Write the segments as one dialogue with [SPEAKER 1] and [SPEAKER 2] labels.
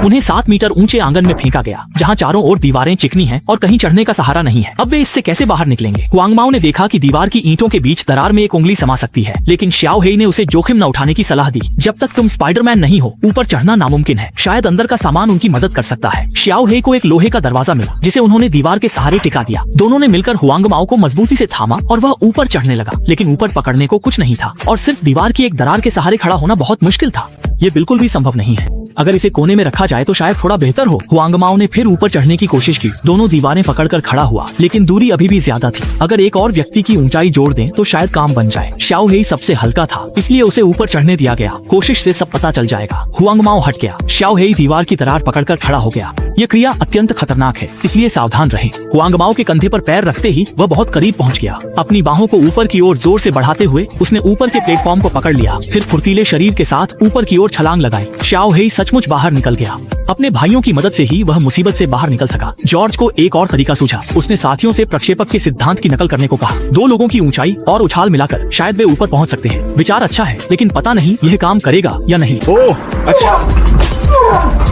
[SPEAKER 1] उन्हें 7 मीटर ऊंचे आंगन में फेंका गया, जहाँ चारों ओर दीवारें चिकनी हैं और कहीं चढ़ने का सहारा नहीं है। अब वे इससे कैसे बाहर निकलेंगे? हुआंग माओ ने देखा कि दीवार की ईंटों के बीच दरार में एक उंगली समा सकती है, लेकिन श्याओ हेई ने उसे जोखिम न उठाने की सलाह दी। जब तक तुम स्पाइडरमैन नहीं हो, ऊपर चढ़ना नामुमकिन है। शायद अंदर का सामान उनकी मदद कर सकता है। श्याओ हेई को एक लोहे का दरवाजा मिला, जिसे उन्होंने दीवार के सहारे टिका दिया। दोनों ने मिलकर हुआंग माओ को मजबूती से थामा और वह ऊपर चढ़ने लगा, लेकिन ऊपर पकड़ने को कुछ नहीं था और सिर्फ दीवार की एक दरार के सहारे खड़ा होना बहुत मुश्किल था। ये बिल्कुल भी संभव नहीं है। अगर इसे कोने में रखा जाए तो शायद थोड़ा बेहतर हो। हुआंग माओ ने फिर ऊपर चढ़ने की कोशिश की। दोनों दीवारें पकड़कर खड़ा हुआ, लेकिन दूरी अभी भी ज्यादा थी। अगर एक और व्यक्ति की ऊंचाई जोड़ दें तो शायद काम बन जाए। श्याओ हेई सबसे हल्का था, इसलिए उसे ऊपर चढ़ने दिया गया। कोशिश से सब पता चल जाएगा। हुआंग माओ हट गया। श्याओ हेई दीवार की दरार पकड़कर खड़ा हो गया। ये क्रिया अत्यंत खतरनाक है, इसलिए सावधान रहें। हुआंग माओ के कंधे पर पैर रखते ही वह बहुत करीब पहुंच गया। अपनी बाहों को ऊपर की ओर जोर से बढ़ाते हुए उसने ऊपर के प्लेटफॉर्म को पकड़ लिया। फिर फुर्तीले शरीर के साथ ऊपर की ओर छलांग लगाई। श्याओ हेई सचमुच बाहर निकल गया। अपने भाइयों की मदद से ही वह मुसीबत से बाहर निकल सका। जॉर्ज को एक और तरीका सूझा। उसने साथियों से प्रक्षेपक के सिद्धांत की नकल करने को कहा। 2 लोगों की ऊंचाई और उछाल मिलाकर शायद वे ऊपर पहुंच सकते हैं। विचार अच्छा है, लेकिन पता नहीं यह काम करेगा या नहीं।
[SPEAKER 2] ओह अच्छा।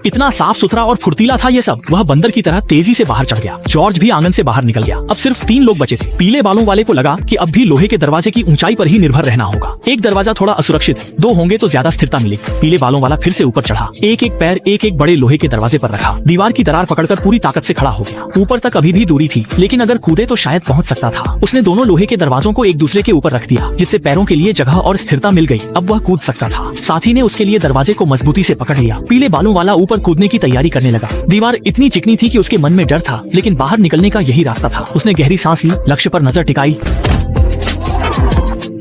[SPEAKER 1] इतना साफ सुथरा और फुर्तीला था ये सब। वह बंदर की तरह तेजी से बाहर चढ़ गया। जॉर्ज भी आंगन से बाहर निकल गया। अब सिर्फ 3 लोग बचे थे। पीले बालों वाले को लगा कि अब भी लोहे के दरवाजे की ऊंचाई पर ही निर्भर रहना होगा। एक दरवाजा थोड़ा असुरक्षित है, 2 होंगे तो ज्यादा स्थिरता मिलेगी। पीले बालों वाला फिर से ऊपर चढ़ा। एक एक पैर एक एक बड़े लोहे के दरवाजे पर रखा। दीवार की दरार पकड़कर पूरी ताकत से खड़ा हो गया। ऊपर तक अभी भी दूरी थी, लेकिन अगर कूदे तो शायद पहुंच सकता था। उसने दोनों लोहे के दरवाजों को एक दूसरे के ऊपर रख दिया, जिससे पैरों के लिए जगह और स्थिरता मिल गई। अब वह कूद सकता था। साथी ने उसके लिए दरवाजे को मजबूती से पकड़ लिया। पीले बालों वाला ऊपर कूदने की तैयारी करने लगा। दीवार इतनी चिकनी थी कि उसके मन में डर था, लेकिन बाहर निकलने का यही रास्ता था। उसने गहरी सांस ली, लक्ष्य पर नजर टिकाई।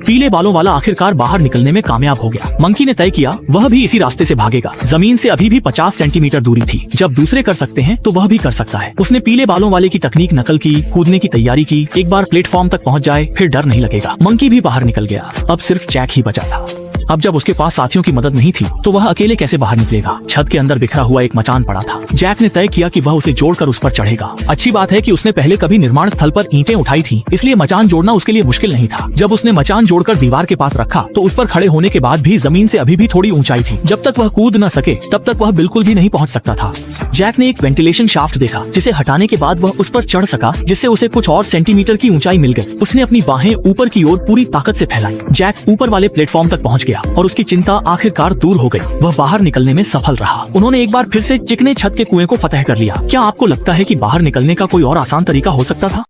[SPEAKER 1] पीले बालों वाला आखिरकार बाहर निकलने में कामयाब हो गया। मंकी ने तय किया वह भी इसी रास्ते से भागेगा। जमीन से अभी भी 50 सेंटीमीटर दूरी थी। जब दूसरे कर सकते हैं तो वह भी कर सकता है। उसने पीले बालों वाले की तकनीक नकल की, कूदने की तैयारी की। एक बार प्लेटफॉर्म तक पहुंच जाए फिर डर नहीं लगेगा। मंकी भी बाहर निकल गया। अब सिर्फ जैक ही बचा था। अब जब उसके पास साथियों की मदद नहीं थी तो वह अकेले कैसे बाहर निकलेगा। छत के अंदर बिखरा हुआ एक मचान पड़ा था। जैक ने तय किया कि वह उसे जोड़कर उस पर चढ़ेगा। अच्छी बात है कि उसने पहले कभी निर्माण स्थल पर ईंटें उठाई थी, इसलिए मचान जोड़ना उसके लिए मुश्किल नहीं था। जब उसने मचान जोड़कर दीवार के पास रखा तो उस पर खड़े होने के बाद भी जमीन से अभी भी थोड़ी ऊंचाई थी। जब तक वह कूद न सके तब तक वह बिल्कुल भी नहीं पहुंच सकता था। जैक ने एक वेंटिलेशन शाफ्ट देखा, जिसे हटाने के बाद वह उस पर चढ़ सका, जिससे उसे कुछ और सेंटीमीटर की ऊंचाई मिल गई। उसने अपनी बाहें ऊपर की ओर पूरी ताकत से फैलाई। जैक ऊपर वाले प्लेटफॉर्म तक पहुंच गया और उसकी चिंता आखिरकार दूर हो गई। वह बाहर निकलने में सफल रहा। उन्होंने एक बार फिर से चिकने छत के कुएं को फतह कर लिया। क्या आपको लगता है कि बाहर निकलने का कोई और आसान तरीका हो सकता था?